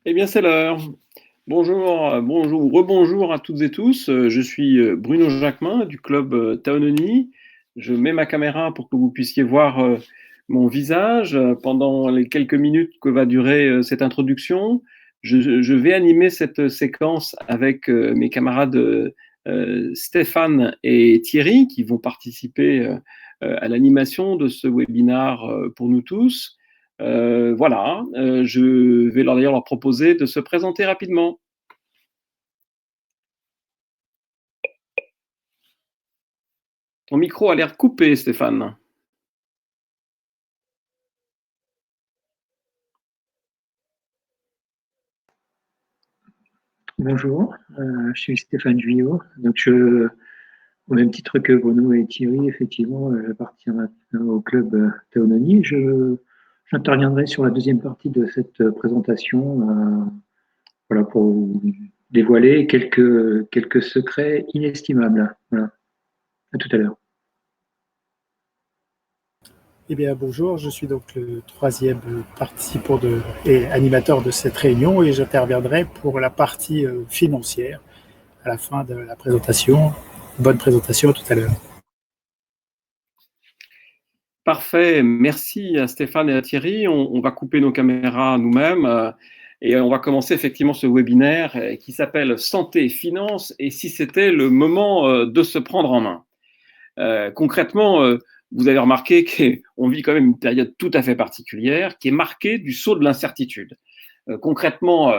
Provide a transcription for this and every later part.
Eh bien, c'est l'heure. Bonjour, bonjour, rebonjour à toutes et tous. Je suis Bruno Jacquemin du club Taononi. Je mets ma caméra pour que vous puissiez voir mon visage pendant les quelques minutes que va durer cette introduction. Je vais animer cette séquence avec mes camarades Stéphane et Thierry qui vont participer à l'animation de ce webinaire pour nous tous. Voilà, je vais d'ailleurs leur proposer de se présenter rapidement. Ton micro a l'air coupé, Stéphane. Bonjour, je suis Stéphane Guyot. Au même titre que Bruno et Thierry, effectivement, j'appartiens maintenant au club Taononi. J'interviendrai sur la deuxième partie de cette présentation, voilà, pour vous dévoiler quelques secrets inestimables. Voilà. À tout à l'heure. Eh bien, bonjour, je suis donc le troisième participant et animateur de cette réunion et j'interviendrai pour la partie financière à la fin de la présentation. Bonne présentation, à tout à l'heure. Parfait, merci à Stéphane et à Thierry. On va couper nos caméras nous-mêmes et on va commencer effectivement ce webinaire qui s'appelle Santé et Finances et si c'était le moment de se prendre en main. Concrètement, vous avez remarqué qu'on vit quand même une période tout à fait particulière qui est marquée du saut de l'incertitude. Concrètement,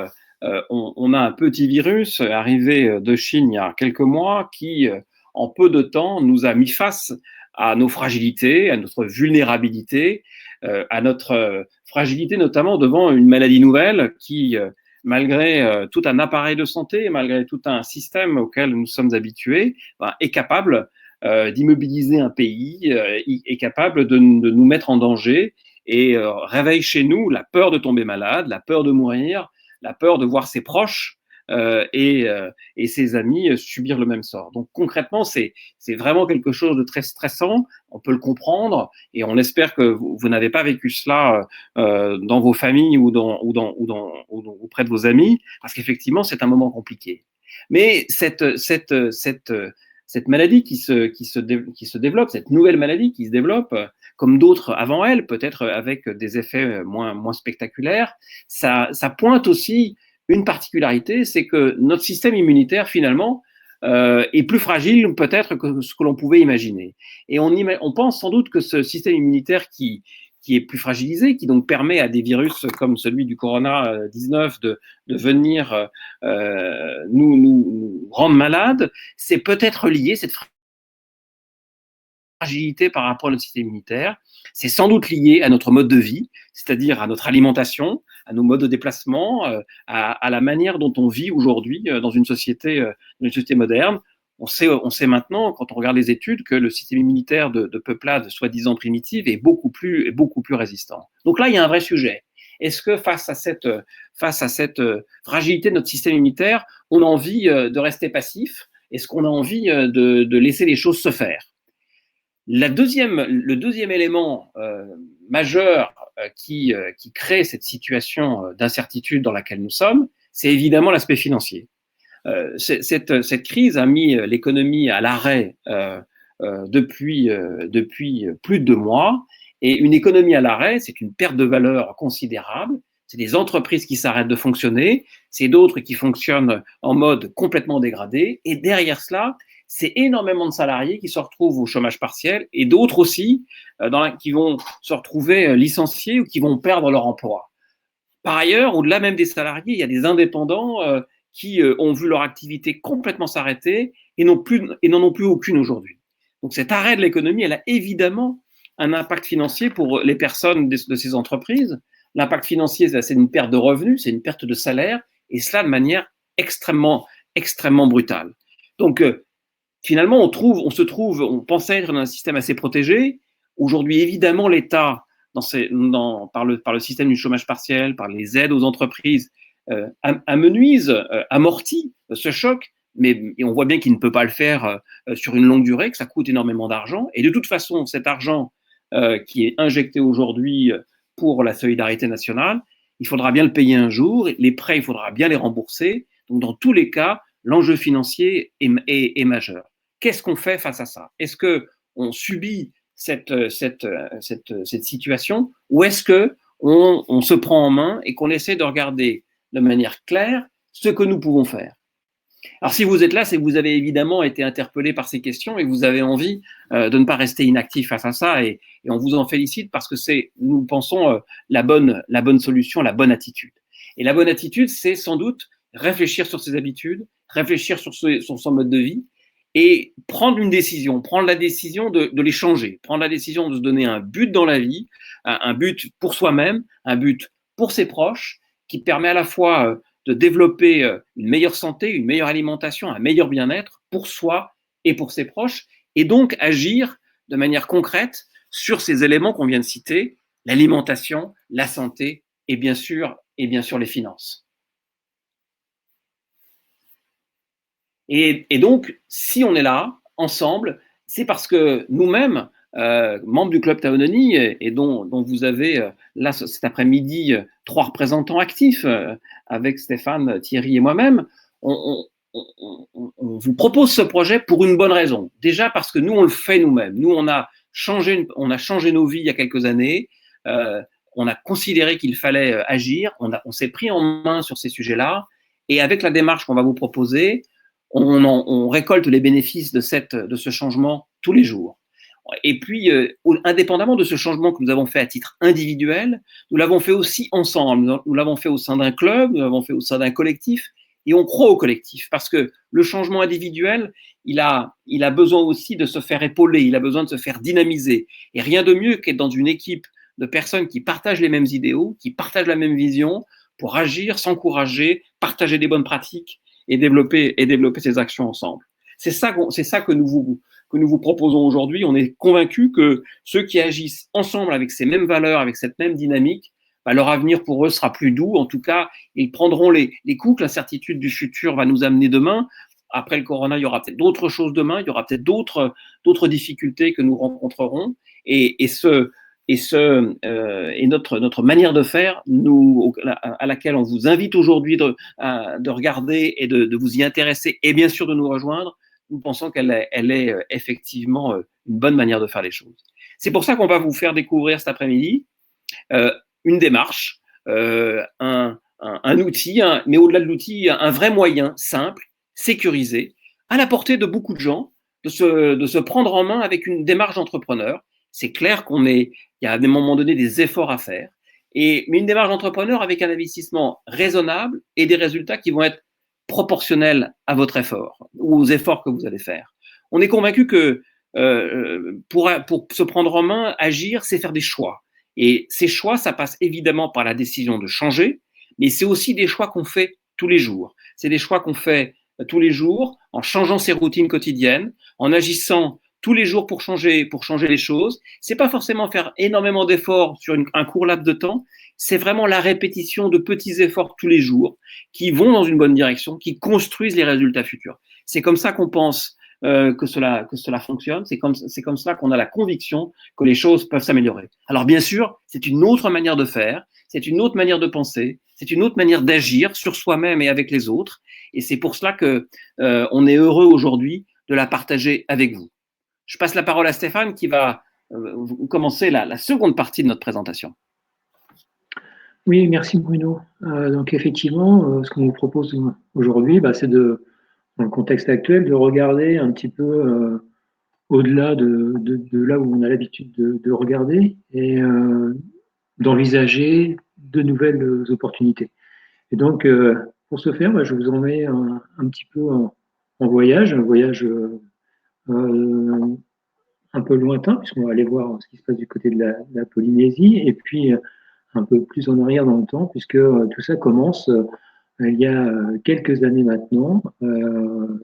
on a un petit virus arrivé de Chine il y a quelques mois qui, en peu de temps, nous a mis face à nos fragilités, à notre vulnérabilité, à notre fragilité notamment devant une maladie nouvelle qui, malgré tout un appareil de santé, malgré tout un système auquel nous sommes habitués, est capable d'immobiliser un pays, est capable de nous mettre en danger et réveille chez nous la peur de tomber malade, la peur de mourir, la peur de voir ses proches et ses amis subir le même sort. Donc concrètement, c'est vraiment quelque chose de très stressant. On peut le comprendre et on espère que vous n'avez pas vécu cela dans vos familles ou auprès de vos amis, parce qu'effectivement, c'est un moment compliqué. Mais cette maladie qui se développe, cette nouvelle maladie qui se développe, comme d'autres avant elle, peut-être avec des effets moins spectaculaires, ça pointe aussi une particularité, c'est que notre système immunitaire, finalement, est plus fragile peut-être que ce que l'on pouvait imaginer. Et on pense sans doute que ce système immunitaire qui est plus fragilisé, qui donc permet à des virus comme celui du Corona 19 de venir nous rendre malades, c'est peut-être lié, cette fragilité par rapport à notre système immunitaire, c'est sans doute lié à notre mode de vie, c'est-à-dire à notre alimentation, à nos modes de déplacement, à la manière dont on vit aujourd'hui dans une société moderne. On sait maintenant, quand on regarde les études, que le système immunitaire de peuplade soi-disant primitive est beaucoup plus résistant. Donc là, il y a un vrai sujet. Est-ce que face à cette fragilité de notre système immunitaire, on a envie de rester passif? Est-ce qu'on a envie de laisser les choses se faire? Le deuxième élément majeur qui crée cette situation d'incertitude dans laquelle nous sommes, c'est évidemment l'aspect financier. Cette crise a mis l'économie à l'arrêt depuis plus de 2 mois. Et une économie à l'arrêt, c'est une perte de valeur considérable. C'est des entreprises qui s'arrêtent de fonctionner, c'est d'autres qui fonctionnent en mode complètement dégradé. Et derrière cela, c'est énormément de salariés qui se retrouvent au chômage partiel et d'autres aussi qui vont se retrouver licenciés ou qui vont perdre leur emploi. Par ailleurs, au-delà même des salariés, il y a des indépendants qui ont vu leur activité complètement s'arrêter et n'en ont plus aucune aujourd'hui. Donc cet arrêt de l'économie, elle a évidemment un impact financier pour les personnes de ces entreprises. L'impact financier, c'est une perte de revenus, c'est une perte de salaire, et cela de manière extrêmement brutale. Donc finalement, on pensait être dans un système assez protégé. Aujourd'hui, évidemment, l'État, par le système du chômage partiel, par les aides aux entreprises, amenuise, amortit ce choc, mais on voit bien qu'il ne peut pas le faire sur une longue durée, que ça coûte énormément d'argent. Et de toute façon, cet argent qui est injecté aujourd'hui pour la solidarité nationale, il faudra bien le payer un jour, les prêts, il faudra bien les rembourser. Donc, dans tous les cas, l'enjeu financier est majeur. Qu'est-ce qu'on fait face à ça? Est-ce qu'on subit cette situation ou est-ce qu'on se prend en main et qu'on essaie de regarder de manière claire ce que nous pouvons faire? Alors, si vous êtes là, c'est que vous avez évidemment été interpellé par ces questions et vous avez envie de ne pas rester inactif face à ça et on vous en félicite parce que c'est, nous pensons, la bonne solution, la bonne attitude. Et la bonne attitude, c'est sans doute réfléchir sur ses habitudes, réfléchir sur son mode de vie et prendre une décision, prendre la décision de les changer, prendre la décision de se donner un but dans la vie, un but pour soi-même, un but pour ses proches, qui permet à la fois de développer une meilleure santé, une meilleure alimentation, un meilleur bien-être pour soi et pour ses proches, et donc agir de manière concrète sur ces éléments qu'on vient de citer, l'alimentation, la santé et bien sûr les finances. Et donc, si on est là, ensemble, c'est parce que nous-mêmes, membres du Club Taononi, et dont vous avez là cet après-midi 3 représentants actifs, avec Stéphane, Thierry et moi-même, on vous propose ce projet pour une bonne raison. Déjà parce que nous, on le fait nous-mêmes. Nous, on a changé nos vies il y a quelques années. On a considéré qu'il fallait agir. On s'est pris en main sur ces sujets-là. Et avec la démarche qu'on va vous proposer, on récolte les bénéfices de ce changement tous les jours. Et puis, indépendamment de ce changement que nous avons fait à titre individuel, nous l'avons fait aussi ensemble. Nous l'avons fait au sein d'un club, nous l'avons fait au sein d'un collectif, et on croit au collectif, parce que le changement individuel, il a besoin aussi de se faire épauler, il a besoin de se faire dynamiser. Et rien de mieux qu'être dans une équipe de personnes qui partagent les mêmes idéaux, qui partagent la même vision, pour agir, s'encourager, partager des bonnes pratiques et développer ces actions ensemble. C'est ça que nous vous proposons aujourd'hui. On est convaincus que ceux qui agissent ensemble avec ces mêmes valeurs, avec cette même dynamique, leur avenir pour eux sera plus doux. En tout cas, ils prendront les coups que l'incertitude du futur va nous amener demain. Après le corona, il y aura peut-être d'autres choses demain, il y aura peut-être d'autres difficultés que nous rencontrerons. Et notre manière de faire, à laquelle on vous invite aujourd'hui de regarder et de vous y intéresser et bien sûr de nous rejoindre, nous pensons qu'elle est effectivement une bonne manière de faire les choses. C'est pour ça qu'on va vous faire découvrir cet après-midi une démarche, un outil, mais au-delà de l'outil, un vrai moyen simple, sécurisé, à la portée de beaucoup de gens, de se prendre en main avec une démarche d'entrepreneur. C'est clair il y a à des moments donnés des efforts à faire, mais une démarche d'entrepreneur avec un investissement raisonnable et des résultats qui vont être proportionnels à votre effort ou aux efforts que vous allez faire. On est convaincu que pour se prendre en main, agir, c'est faire des choix. Et ces choix, ça passe évidemment par la décision de changer, mais c'est aussi des choix qu'on fait tous les jours. C'est des choix qu'on fait tous les jours en changeant ses routines quotidiennes, en agissant tous les jours pour changer les choses. C'est pas forcément faire énormément d'efforts sur un court laps de temps. C'est vraiment la répétition de petits efforts tous les jours qui vont dans une bonne direction, qui construisent les résultats futurs. C'est comme ça qu'on pense que cela fonctionne. C'est comme ça qu'on a la conviction que les choses peuvent s'améliorer. Alors bien sûr, c'est une autre manière de faire, c'est une autre manière de penser, c'est une autre manière d'agir sur soi-même et avec les autres. Et c'est pour cela que on est heureux aujourd'hui de la partager avec vous. Je passe la parole à Stéphane qui va commencer la seconde partie de notre présentation. Oui, merci Bruno. Donc effectivement, ce qu'on vous propose aujourd'hui, c'est dans le contexte actuel, de regarder un petit peu au-delà de là où on a l'habitude de regarder et d'envisager de nouvelles opportunités. Et donc, pour ce faire, je vous emmène un petit peu en voyage, un voyage un peu lointain, puisqu'on va aller voir ce qui se passe du côté de la Polynésie, et puis un peu plus en arrière dans le temps, puisque tout ça commence il y a quelques années maintenant,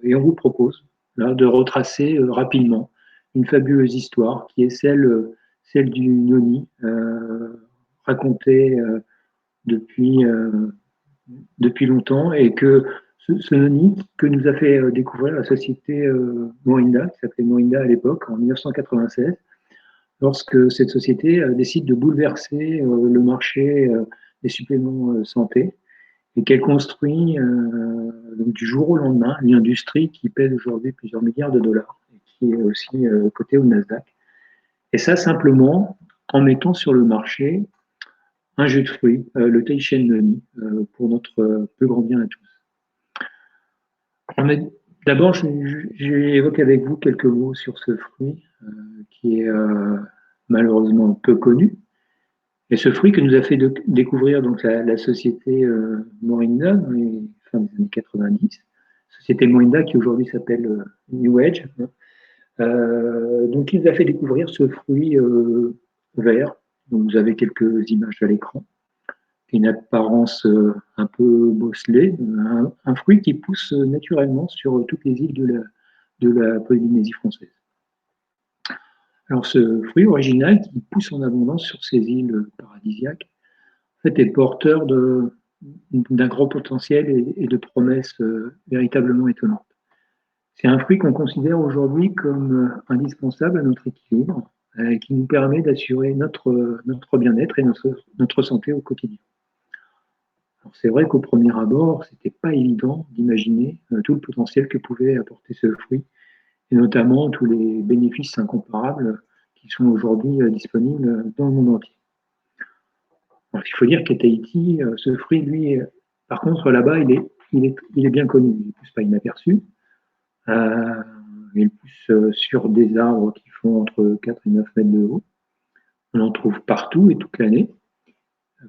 et on vous propose là, de retracer rapidement une fabuleuse histoire qui est celle du Noni, racontée depuis longtemps, et que ce Noni que nous a fait découvrir la société Morinda, qui s'appelait Morinda à l'époque, en 1996, lorsque cette société décide de bouleverser le marché des suppléments santé, et qu'elle construit donc du jour au lendemain une industrie qui pèse aujourd'hui plusieurs milliards de dollars et qui est aussi cotée au Nasdaq. Et ça simplement en mettant sur le marché un jus de fruits, le Teishen Noni, pour notre plus grand bien à tous. D'abord, j'évoque avec vous quelques mots sur ce fruit qui est malheureusement peu connu. Et ce fruit que nous a fait découvrir donc la société Morinda dans les fins des années 90, société Morinda qui aujourd'hui s'appelle New Age. Donc il nous a fait découvrir ce fruit vert. Donc vous avez quelques images à l'écran. Une apparence un peu bosselée, un fruit qui pousse naturellement sur toutes les îles de la Polynésie française. Alors ce fruit original qui pousse en abondance sur ces îles paradisiaques en fait, est porteur d'un grand potentiel et de promesses véritablement étonnantes. C'est un fruit qu'on considère aujourd'hui comme indispensable à notre équilibre, qui nous permet d'assurer notre bien-être et notre santé au quotidien. Alors c'est vrai qu'au premier abord, c'était pas évident d'imaginer tout le potentiel que pouvait apporter ce fruit, et notamment tous les bénéfices incomparables qui sont aujourd'hui disponibles dans le monde entier. Alors, il faut dire qu'à Tahiti, ce fruit, lui, par contre, là-bas, il est bien connu. Il ne pousse pas inaperçu. Il pousse sur des arbres qui font entre 4 et 9 mètres de haut. On en trouve partout et toute l'année,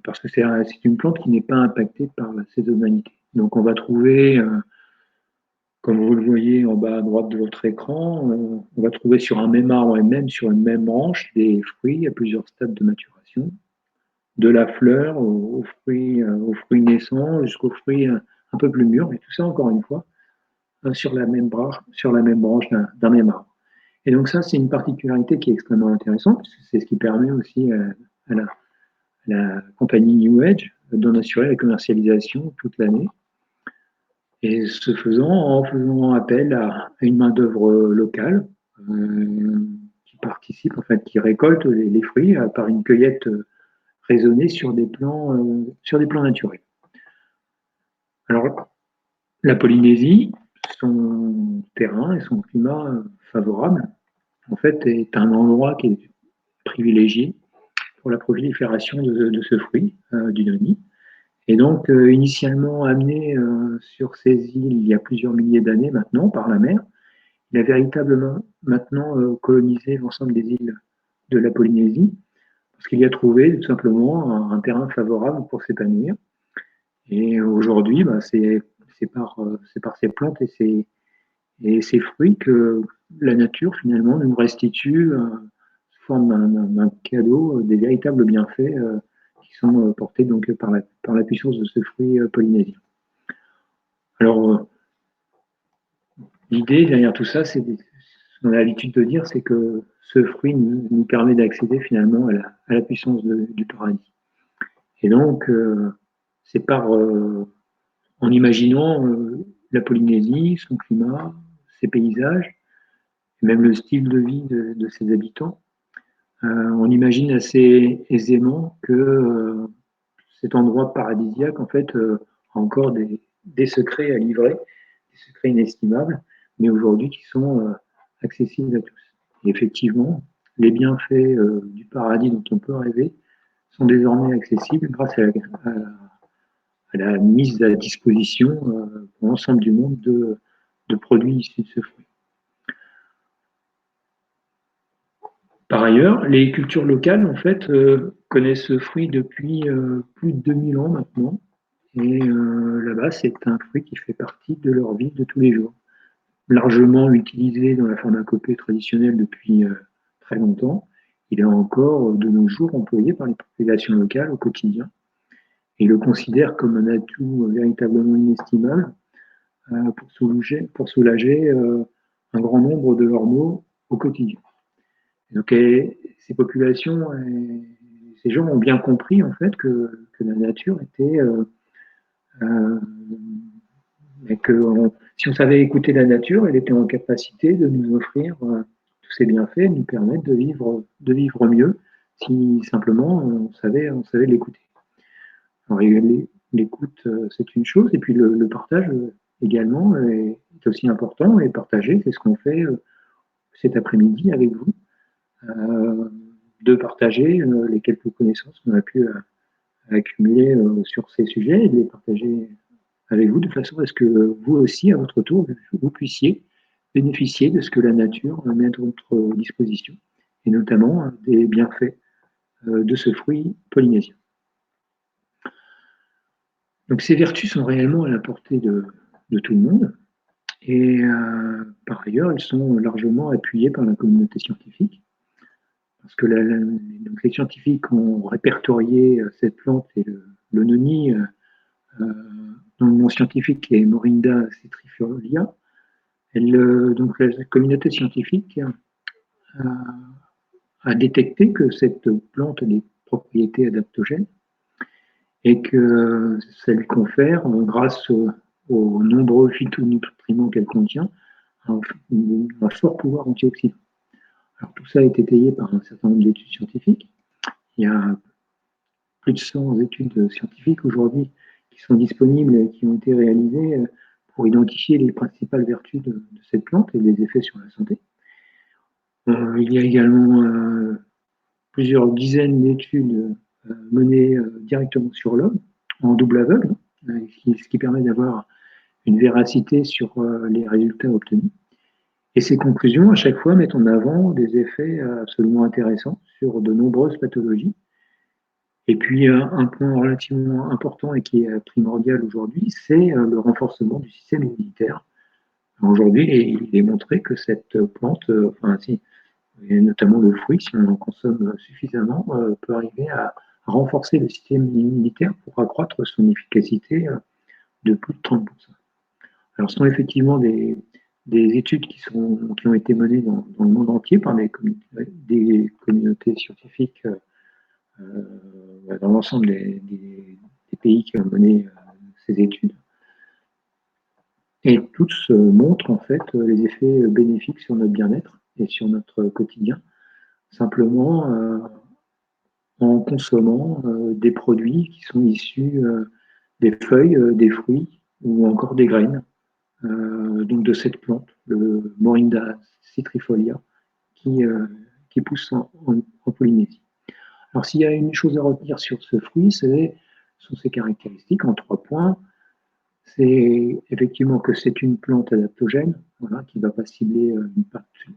parce que c'est une plante qui n'est pas impactée par la saisonnalité. Donc on va trouver, comme vous le voyez en bas à droite de votre écran, on va trouver sur un même arbre et même sur une même branche des fruits à plusieurs stades de maturation, de la fleur aux fruits naissants jusqu'aux fruits un peu plus mûrs, et tout ça encore une fois sur la même branche d'un même arbre. Et donc ça, c'est une particularité qui est extrêmement intéressante, parce que c'est ce qui permet aussi à la compagnie New Age d'en assurer la commercialisation toute l'année. Et ce faisant, en faisant appel à une main-d'œuvre locale qui participe, en fait, qui récolte les fruits par une cueillette raisonnée sur des plans naturels. Alors, la Polynésie, son terrain et son climat favorable, en fait, est un endroit qui est privilégié pour la prolifération de ce fruit, du noni. Et donc, initialement amené sur ces îles il y a plusieurs milliers d'années maintenant par la mer, il a véritablement maintenant colonisé l'ensemble des îles de la Polynésie, parce qu'il y a trouvé tout simplement un terrain favorable pour s'épanouir. Et aujourd'hui, c'est par ces plantes et ces fruits que la nature finalement nous restitue sous forme d'un cadeau des véritables bienfaits qui sont portés donc par la puissance de ce fruit polynésien. Alors l'idée derrière tout ça, c'est ce qu'on a l'habitude de dire, c'est que ce fruit nous permet d'accéder finalement à la puissance du paradis. Et donc c'est en imaginant la Polynésie, son climat, ses paysages, et même le style de vie de ses habitants, on imagine assez aisément que cet endroit paradisiaque, en fait, a encore des secrets à livrer, des secrets inestimables, mais aujourd'hui qui sont accessibles à tous. Et effectivement, les bienfaits du paradis dont on peut rêver sont désormais accessibles grâce à la mise à disposition pour l'ensemble du monde de produits issus de ce fruit. Par ailleurs, les cultures locales, en fait, connaissent ce fruit depuis plus de 2000 ans maintenant. Et là-bas, c'est un fruit qui fait partie de leur vie de tous les jours. Largement utilisé dans la pharmacopée traditionnelle depuis très longtemps, il est encore de nos jours employé par les populations locales au quotidien. Et ils le considèrent comme un atout véritablement inestimable pour soulager un grand nombre de leurs maux au quotidien. Donc, ces populations, ces gens ont bien compris en fait que la nature était, et que si on savait écouter la nature, elle était en capacité de nous offrir tous ces bienfaits, de nous permettre de vivre mieux, si simplement on savait l'écouter. l'écoute, c'est une chose, et puis le partage également est aussi important, et partager, c'est ce qu'on fait cet après-midi avec vous, de partager les quelques connaissances qu'on a pu accumuler sur ces sujets, et de les partager avec vous de façon à ce que vous aussi, à votre tour, vous puissiez bénéficier de ce que la nature met à votre disposition, et notamment des bienfaits de ce fruit polynésien. Donc ces vertus sont réellement à la portée de tout le monde, et par ailleurs, elles sont largement appuyées par la communauté scientifique, parce que donc les scientifiques ont répertorié cette plante et le noni dans le nom scientifique est Morinda citrifolia. Donc la communauté scientifique a détecté que cette plante a des propriétés adaptogènes et que ça lui confère, grâce aux nombreux phytonutriments qu'elle contient, un fort pouvoir antioxydant. Alors tout ça est étayé par un certain nombre d'études scientifiques. Il y a plus de 100 études scientifiques aujourd'hui qui sont disponibles et qui ont été réalisées pour identifier les principales vertus de cette plante et les effets sur la santé. Il y a également plusieurs dizaines d'études menées directement sur l'homme, en double aveugle, ce qui permet d'avoir une véracité sur les résultats obtenus. Et ces conclusions, à chaque fois, mettent en avant des effets absolument intéressants sur de nombreuses pathologies. Et puis, un point relativement important et qui est primordial aujourd'hui, c'est le renforcement du système immunitaire. Aujourd'hui, il est montré que cette plante, et notamment le fruit, si on en consomme suffisamment, peut arriver à renforcer le système immunitaire pour accroître son efficacité de plus de 30%. Alors, ce sont effectivement des études qui ont été menées dans le monde entier par des communautés scientifiques dans l'ensemble des pays qui ont mené ces études. Et toutes montrent en fait les effets bénéfiques sur notre bien-être et sur notre quotidien, simplement en consommant des produits qui sont issus des feuilles, des fruits ou encore des graines donc de cette plante, le Morinda citrifolia, qui pousse en Polynésie. Alors s'il y a une chose à retenir sur ce fruit, sont ses caractéristiques en 3 points. C'est effectivement que c'est une plante adaptogène, voilà, qui ne va pas cibler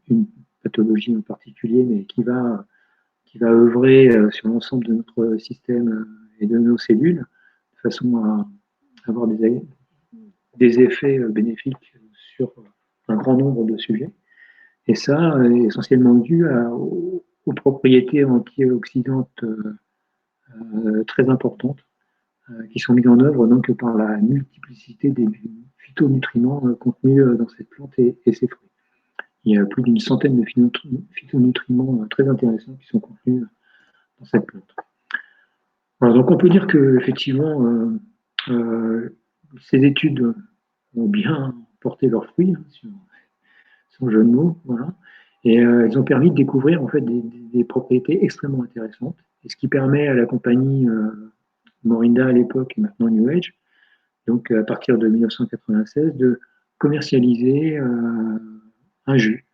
une pathologie en particulier, mais qui va œuvrer sur l'ensemble de notre système et de nos cellules, de façon à avoir des effets bénéfiques sur un grand nombre de sujets. Et ça est essentiellement dû aux propriétés antioxydantes très importantes qui sont mises en œuvre donc par la multiplicité des phytonutriments contenus dans cette plante et ses fruits. Il y a plus d'une centaine de phytonutriments très intéressants qui sont contenus dans cette plante. Voilà, donc on peut dire que effectivement ces études ont bien porté leurs fruits, son jeu de mots, voilà. Et elles ont permis de découvrir en fait des propriétés extrêmement intéressantes, et ce qui permet à la compagnie Morinda à l'époque et maintenant New Age, donc à partir de 1996, de commercialiser un jus,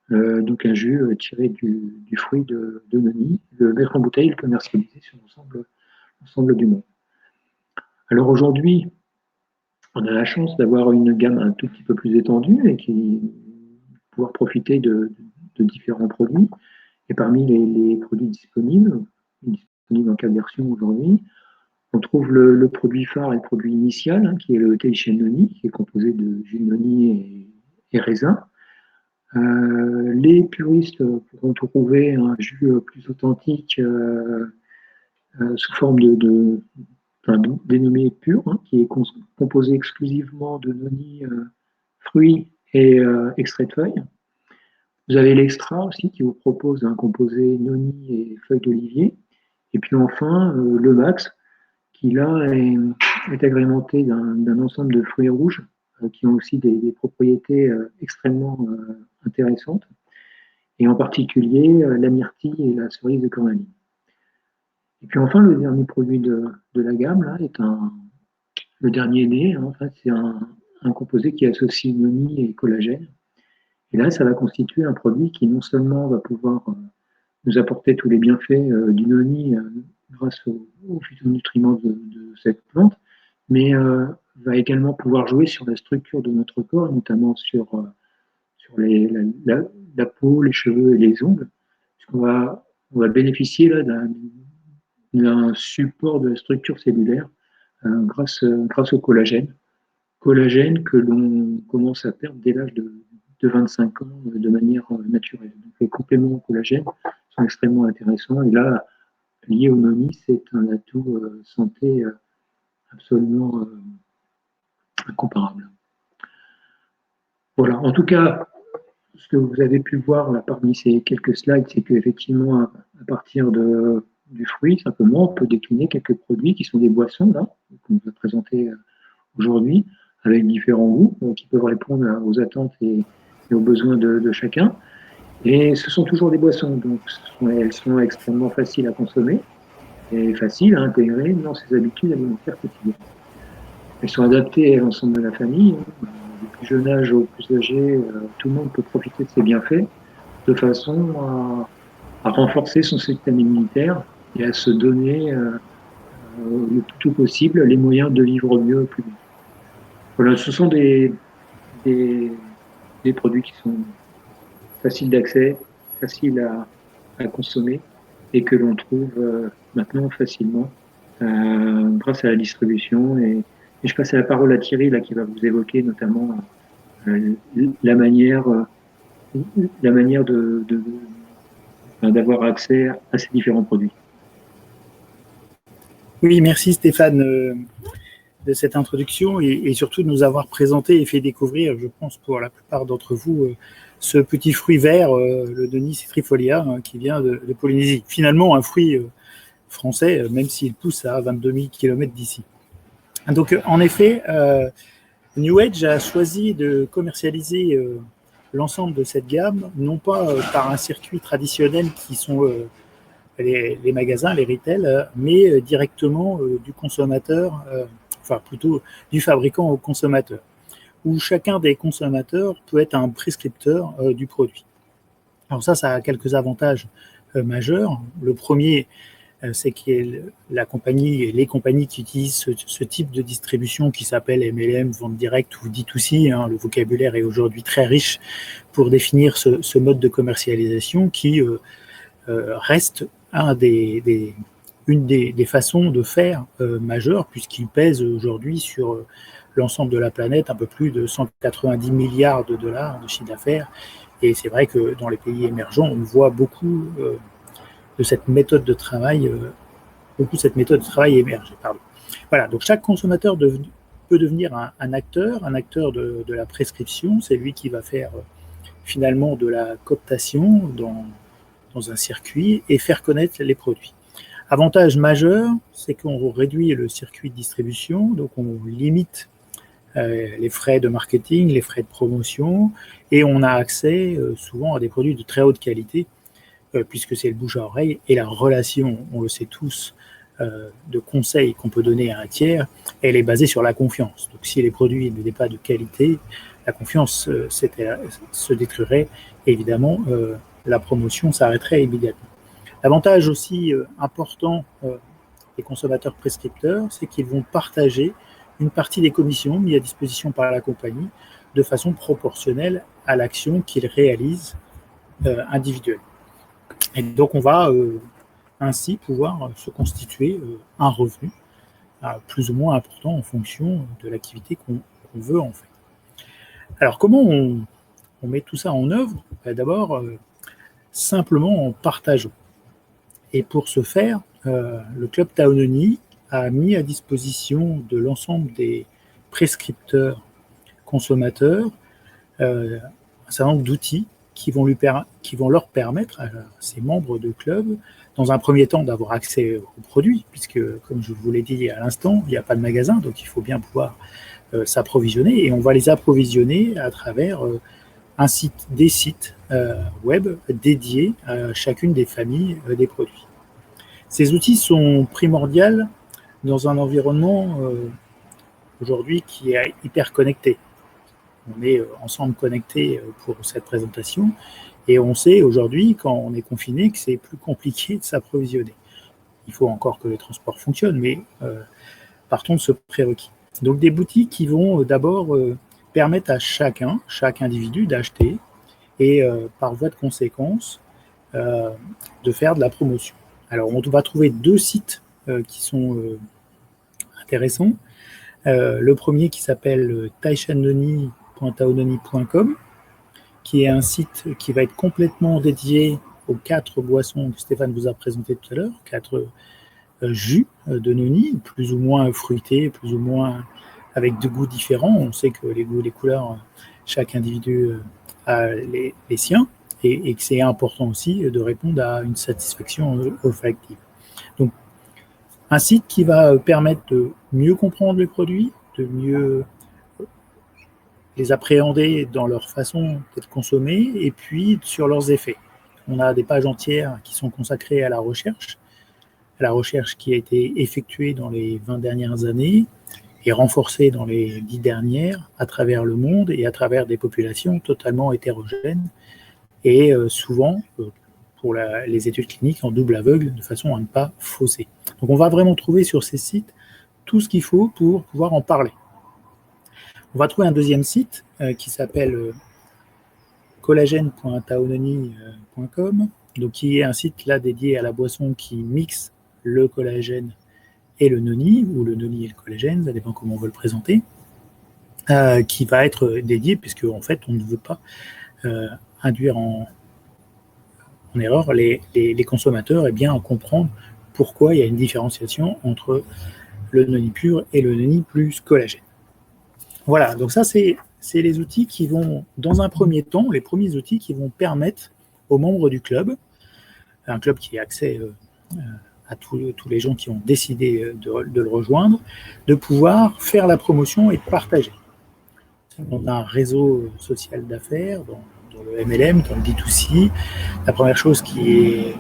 donc un jus tiré du fruit de noni, le mettre en bouteille et le commercialiser sur l'ensemble du monde. Alors aujourd'hui, on a la chance d'avoir une gamme un tout petit peu plus étendue et pouvoir profiter de différents produits. Et parmi les produits disponibles en 4 versions aujourd'hui, on trouve le produit phare et le produit initial, hein, qui est le Teishen Noni, qui est composé de jus de noni et raisin. Les puristes pourront trouver un jus plus authentique sous forme dénommé pur, hein, qui est composé exclusivement de noni, fruits et extrait de feuilles. Vous avez l'extra aussi qui vous propose un composé noni et feuilles d'olivier. Et puis enfin, le max, qui là est agrémenté d'un ensemble de fruits rouges qui ont aussi des propriétés extrêmement intéressantes, et en particulier la myrtille et la cerise de cornaline. Et puis enfin, le dernier produit de la gamme, là, le dernier né, hein, en fait, c'est un composé qui associe noni et collagène. Et là, ça va constituer un produit qui non seulement va pouvoir nous apporter tous les bienfaits du noni grâce aux phytonutriments de cette plante, mais va également pouvoir jouer sur la structure de notre corps, notamment sur la peau, les cheveux et les ongles. On va bénéficier là d'un support de la structure cellulaire grâce au collagène. Collagène que l'on commence à perdre dès l'âge de 25 ans de manière naturelle. Donc, les compléments au collagène sont extrêmement intéressants. Et là, lié au noni, c'est un atout santé absolument incomparable. Voilà. En tout cas, ce que vous avez pu voir là, parmi ces quelques slides, c'est qu'effectivement, à partir du fruit, simplement, on peut décliner quelques produits qui sont des boissons, là, qu'on vous a présentés aujourd'hui, avec différents goûts qui peuvent répondre aux attentes et aux besoins de chacun. Et ce sont toujours des boissons, donc elles sont extrêmement faciles à consommer et faciles à intégrer dans ses habitudes alimentaires quotidiennes. Elles sont adaptées à l'ensemble de la famille, du plus jeune âge au plus âgé, tout le monde peut profiter de ces bienfaits de façon à renforcer son système immunitaire et à se donner le plus tôt possible les moyens de vivre mieux plus vite. Voilà, ce sont des produits qui sont faciles d'accès, faciles à consommer et que l'on trouve maintenant facilement grâce à la distribution. Et je passe à la parole à Thierry là, qui va vous évoquer notamment la manière d'avoir accès à ces différents produits. Oui, merci Stéphane de cette introduction et surtout de nous avoir présenté et fait découvrir, je pense pour la plupart d'entre vous, ce petit fruit vert, le Noni citrifolia, qui vient de Polynésie. Finalement, un fruit français, même s'il pousse à 22 000 km d'ici. Donc, en effet, New Age a choisi de commercialiser l'ensemble de cette gamme, non pas par un circuit traditionnel qui sont les magasins, les retail, mais directement du consommateur, enfin plutôt du fabricant au consommateur, où chacun des consommateurs peut être un prescripteur du produit. Alors ça a quelques avantages majeurs. Le premier, c'est que la compagnie et les compagnies qui utilisent ce type de distribution qui s'appelle MLM, vente directe ou D2C, hein, le vocabulaire est aujourd'hui très riche pour définir ce mode de commercialisation qui reste une des façons de faire majeures, puisqu'il pèse aujourd'hui sur l'ensemble de la planète un peu plus de 190 milliards de dollars de chiffre d'affaires. Et c'est vrai que dans les pays émergents, on voit beaucoup de cette méthode de travail émerger. Pardon. Voilà, donc chaque consommateur peut devenir un acteur de la prescription. C'est lui qui va faire finalement de la cooptation dans un circuit et faire connaître les produits. Avantage majeur, c'est qu'on réduit le circuit de distribution, donc on limite les frais de marketing, les frais de promotion, et on a accès souvent à des produits de très haute qualité, puisque c'est le bouche à oreille, et la relation, on le sait tous, de conseils qu'on peut donner à un tiers, elle est basée sur la confiance. Donc si les produits n'étaient pas de qualité, la confiance se détruirait, et évidemment, la promotion s'arrêterait immédiatement. L'avantage aussi important des consommateurs prescripteurs, c'est qu'ils vont partager une partie des commissions mises à disposition par la compagnie de façon proportionnelle à l'action qu'ils réalisent individuellement. Et donc on va ainsi pouvoir se constituer un revenu plus ou moins important en fonction de l'activité qu'on veut en faire. Alors comment on met tout ça en œuvre? D'abord, simplement en partageant. Et pour ce faire, le Club Taononi a mis à disposition de l'ensemble des prescripteurs consommateurs un certain nombre d'outils qui vont leur permettre à ces membres de club, dans un premier temps, d'avoir accès aux produits, puisque, comme je vous l'ai dit à l'instant, il n'y a pas de magasin, donc il faut bien pouvoir s'approvisionner, et on va les approvisionner à travers des sites web dédiés à chacune des familles des produits. Ces outils sont primordiaux dans un environnement aujourd'hui qui est hyper connecté. On est ensemble connectés pour cette présentation et on sait aujourd'hui, quand on est confiné, que c'est plus compliqué de s'approvisionner. Il faut encore que les transports fonctionnent, mais partons de ce prérequis. Donc des boutiques qui vont d'abord permettre à chaque individu d'acheter et par voie de conséquence de faire de la promotion. Alors on va trouver 2 sites qui sont intéressants. Le premier qui s'appelle taishanoni.taononi.com, qui est un site qui va être complètement dédié aux 4 boissons que Stéphane vous a présentées tout à l'heure, 4 jus de noni, plus ou moins fruités, plus ou moins avec 2 goûts différents. On sait que les goûts, les couleurs, chaque individu a les siens, et que c'est important aussi de répondre à une satisfaction olfactive. Donc, un site qui va permettre de mieux comprendre les produits, de mieux les appréhender dans leur façon d'être consommés et puis sur leurs effets. On a des pages entières qui sont consacrées à la recherche qui a été effectuée dans les 20 dernières années et renforcée dans les 10 dernières à travers le monde et à travers des populations totalement hétérogènes et souvent pour les études cliniques en double aveugle de façon à ne pas fausser. Donc on va vraiment trouver sur ces sites tout ce qu'il faut pour pouvoir en parler. On va trouver un deuxième site qui s'appelle collagène.taononi.com, donc qui est un site là dédié à la boisson qui mixe le collagène et le noni, ou le noni et le collagène, ça dépend comment on veut le présenter, qui va être dédié, puisque en fait on ne veut pas induire en erreur les consommateurs, et bien à comprendre pourquoi il y a une différenciation entre le noni pur et le noni plus collagène. Voilà, donc ça c'est les outils qui vont, dans un premier temps, les premiers outils qui vont permettre aux membres du club, un club qui a accès à tous les gens qui ont décidé de le rejoindre, de pouvoir faire la promotion et de partager. On a un réseau social d'affaires dans le MLM, dans le D2C. La première chose qui est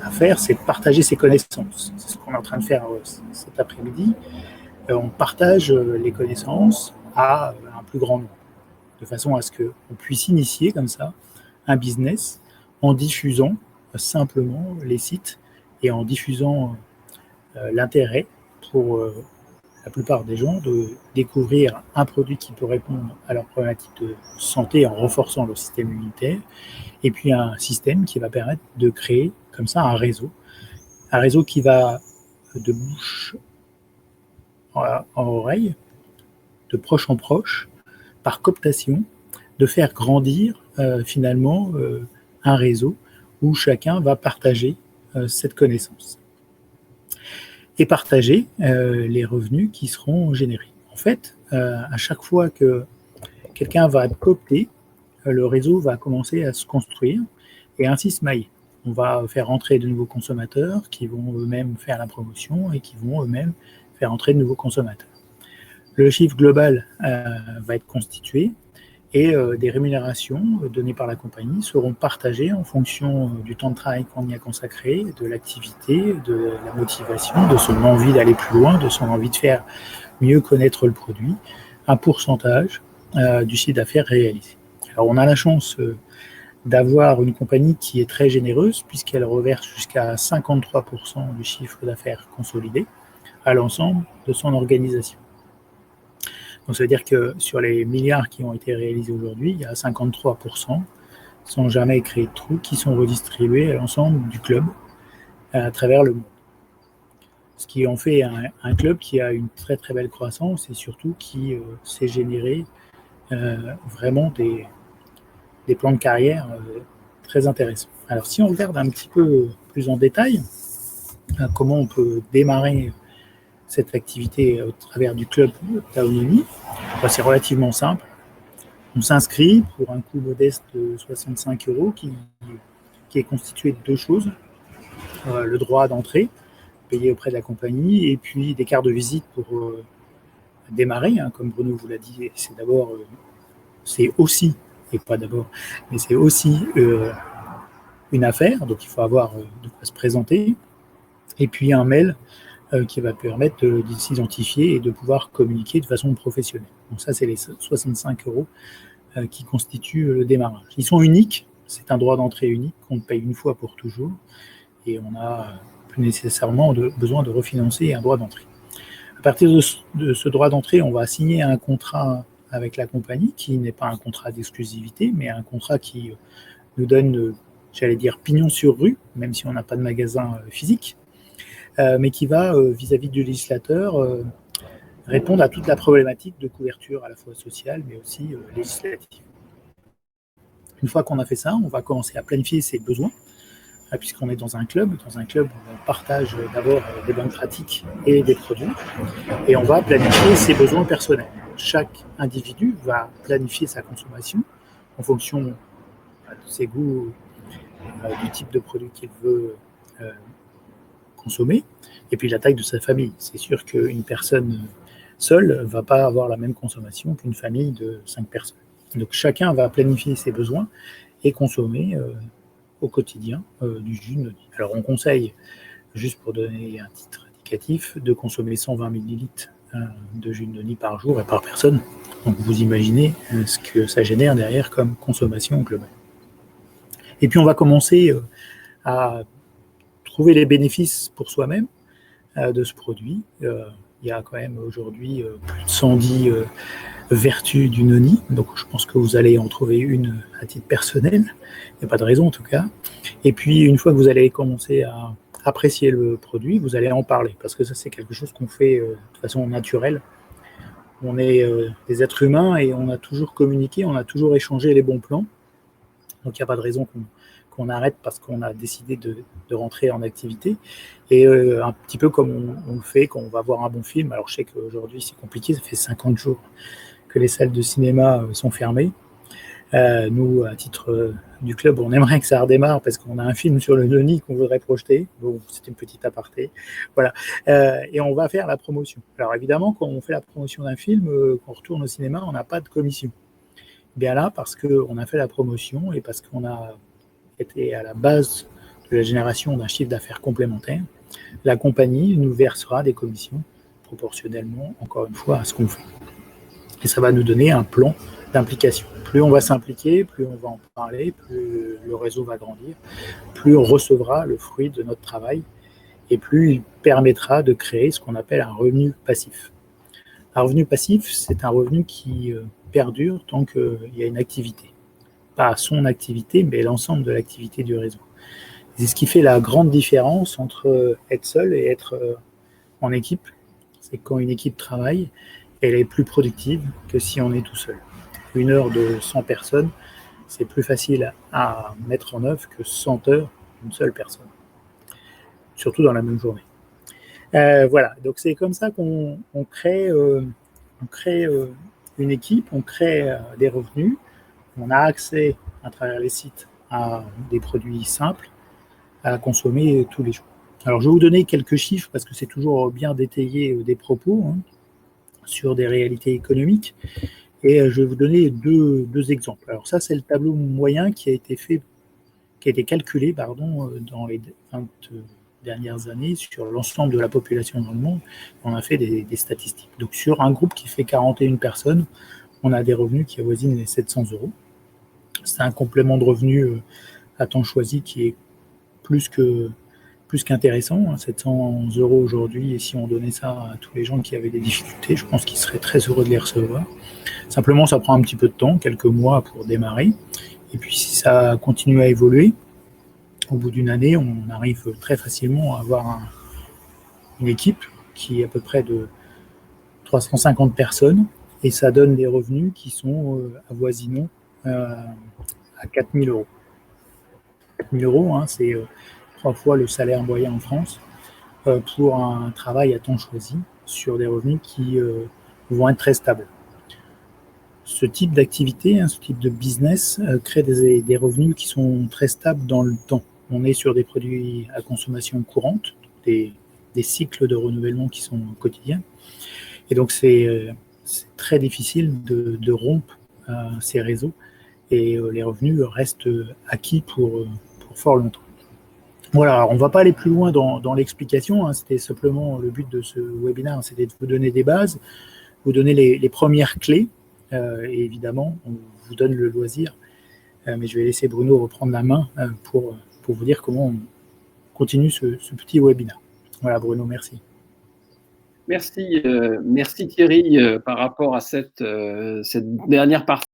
à faire, c'est de partager ses connaissances. C'est ce qu'on est en train de faire cet après-midi. On partage les connaissances à un plus grand nombre, de façon à ce qu'on puisse initier comme ça un business en diffusant simplement les sites et en diffusant l'intérêt pour la plupart des gens de découvrir un produit qui peut répondre à leurs problématiques de santé en renforçant leur système immunitaire, et puis un système qui va permettre de créer comme ça un réseau qui va de bouche en oreille, de proche en proche, par cooptation, de faire grandir finalement un réseau où chacun va partager cette connaissance et partager les revenus qui seront générés. En fait, à chaque fois que quelqu'un va coopter, le réseau va commencer à se construire et ainsi se mailler. On va faire entrer de nouveaux consommateurs qui vont eux-mêmes faire la promotion et qui vont eux-mêmes faire entrer de nouveaux consommateurs. Le chiffre global va être constitué et des rémunérations données par la compagnie seront partagées en fonction du temps de travail qu'on y a consacré, de l'activité, de la motivation, de son envie d'aller plus loin, de son envie de faire mieux connaître le produit, un pourcentage du chiffre d'affaires réalisé. Alors on a la chance d'avoir une compagnie qui est très généreuse puisqu'elle reverse jusqu'à 53% du chiffre d'affaires consolidé à l'ensemble de son organisation. Donc ça veut dire que sur les milliards qui ont été réalisés aujourd'hui, il y a 53% sans jamais créer de trous qui sont redistribués à l'ensemble du club à travers le monde. Ce qui en fait un club qui a une très très belle croissance et surtout qui s'est généré vraiment des plans de carrière très intéressants. Alors si on regarde un petit peu plus en détail comment on peut démarrer cette activité au travers du club Taononi, c'est relativement simple. On s'inscrit pour un coût modeste de 65 € qui est constitué de 2 choses. Le droit d'entrée, payé auprès de la compagnie, et puis des cartes de visite pour démarrer. Comme Bruno vous l'a dit, c'est aussi, et pas d'abord, mais c'est aussi une affaire, donc il faut avoir de quoi se présenter. et puis un mail qui va permettre de s'identifier et de pouvoir communiquer de façon professionnelle. Donc ça, c'est les 65 € qui constituent le démarrage. Ils sont uniques, c'est un droit d'entrée unique qu'on paye une fois pour toujours, et on n'a plus nécessairement besoin de refinancer un droit d'entrée. À partir de ce droit d'entrée, on va signer un contrat avec la compagnie, qui n'est pas un contrat d'exclusivité, mais un contrat qui nous donne, j'allais dire, pignon sur rue, même si on n'a pas de magasin physique, mais qui va, vis-à-vis du législateur, répondre à toute la problématique de couverture à la fois sociale, mais aussi législative. Une fois qu'on a fait ça, on va commencer à planifier ses besoins, puisqu'on est dans un club. Dans un club, on partage d'abord des bonnes pratiques et des produits, et on va planifier ses besoins personnels. Chaque individu va planifier sa consommation en fonction de ses goûts, du type de produit qu'il veut consommer, et puis la taille de sa famille. C'est sûr qu'une personne seule ne va pas avoir la même consommation qu'une famille de 5 personnes. Donc chacun va planifier ses besoins et consommer au quotidien du jus de noni. Alors on conseille, juste pour donner un titre indicatif, de consommer 120 ml de jus de noni par jour et par personne. Donc vous imaginez ce que ça génère derrière comme consommation globale. Et puis on va commencer à trouver les bénéfices pour soi-même de ce produit. Il y a quand même aujourd'hui plus de 110 vertus du noni, donc je pense que vous allez en trouver une à titre personnel, il n'y a pas de raison en tout cas. Et puis une fois que vous allez commencer à apprécier le produit, vous allez en parler, parce que ça c'est quelque chose qu'on fait de façon naturelle. On est des êtres humains et on a toujours communiqué, on a toujours échangé les bons plans, donc il n'y a pas de raison qu'on arrête parce qu'on a décidé de rentrer en activité. Et un petit peu comme on le fait quand on va voir un bon film. Alors je sais qu'aujourd'hui c'est compliqué, ça fait 50 jours que les salles de cinéma sont fermées. Nous, à titre du club, on aimerait que ça redémarre parce qu'on a un film sur le noni qu'on voudrait projeter. Bon, c'est une petite aparté. Voilà. Et on va faire la promotion. Alors évidemment, quand on fait la promotion d'un film, qu'on retourne au cinéma, on n'a pas de commission. Bien là, parce qu'on a fait la promotion et parce qu'on a été à la base de la génération d'un chiffre d'affaires complémentaire, la compagnie nous versera des commissions proportionnellement, encore une fois, à ce qu'on fait. Et ça va nous donner un plan d'implication. Plus on va s'impliquer, plus on va en parler, plus le réseau va grandir, plus on recevra le fruit de notre travail et plus il permettra de créer ce qu'on appelle un revenu passif. Un revenu passif, c'est un revenu qui perdure tant qu'il y a une activité. Pas son activité, mais l'ensemble de l'activité du réseau. C'est ce qui fait la grande différence entre être seul et être en équipe. C'est quand une équipe travaille, elle est plus productive que si on est tout seul. Une heure de 100 personnes, c'est plus facile à mettre en œuvre que 100 heures d'une seule personne, surtout dans la même journée. Voilà, donc c'est comme ça qu'on crée, une équipe, on crée des revenus, on a accès à travers les sites à des produits simples à consommer tous les jours. Alors je vais vous donner quelques chiffres parce que c'est toujours bien d'étayer des propos sur des réalités économiques. Et je vais vous donner deux exemples. Alors ça, c'est le tableau moyen qui a été calculé dans les 20 dernières années sur l'ensemble de la population dans le monde. On a fait des statistiques. Donc sur un groupe qui fait 41 personnes, on a des revenus qui avoisinent les 700 €. C'est un complément de revenus à temps choisi qui est plus qu'intéressant, 700 € aujourd'hui, et si on donnait ça à tous les gens qui avaient des difficultés, je pense qu'ils seraient très heureux de les recevoir. Simplement, ça prend un petit peu de temps, quelques mois pour démarrer, et puis si ça continue à évoluer, au bout d'une année, on arrive très facilement à avoir une équipe qui est à peu près de 350 personnes, et ça donne des revenus qui sont avoisinants à 4 000 €. 4 000 €, c'est 3 fois le salaire moyen en France pour un travail à temps choisi sur des revenus qui vont être très stables. Ce type d'activité, ce type de business crée des revenus qui sont très stables dans le temps. On est sur des produits à consommation courante, des cycles de renouvellement qui sont quotidiens. Et donc c'est très difficile de rompre ces réseaux et les revenus restent acquis pour fort longtemps. Voilà, on ne va pas aller plus loin dans l'explication, hein, c'était simplement le but de ce webinaire, c'était de vous donner des bases, vous donner les premières clés, et évidemment, on vous donne le loisir, mais je vais laisser Bruno reprendre la main pour vous dire comment on continue ce petit webinaire. Voilà, Bruno, merci. Merci Thierry par rapport à cette dernière partie.